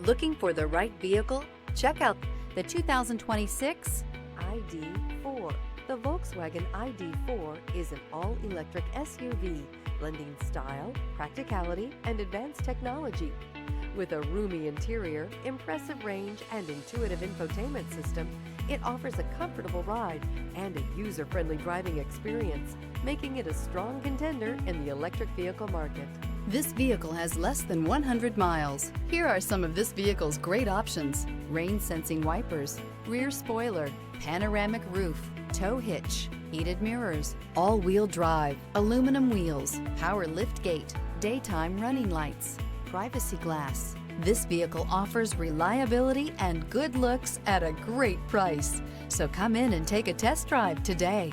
Looking for the right vehicle? Check out the 2026 ID.4. The Volkswagen ID.4 is an all-electric SUV, blending style, practicality, and advanced technology. With a roomy interior, impressive range, and intuitive infotainment system, it offers a comfortable ride and a user-friendly driving experience, making it a strong contender in the electric vehicle market. This vehicle has less than 100 miles. Here are some of this vehicle's great options: rain-sensing wipers, rear spoiler, panoramic roof, tow hitch, heated mirrors, all-wheel drive, aluminum wheels, power lift gate, daytime running lights, privacy glass. This vehicle offers reliability and good looks at a great price. So come in and take a test drive today.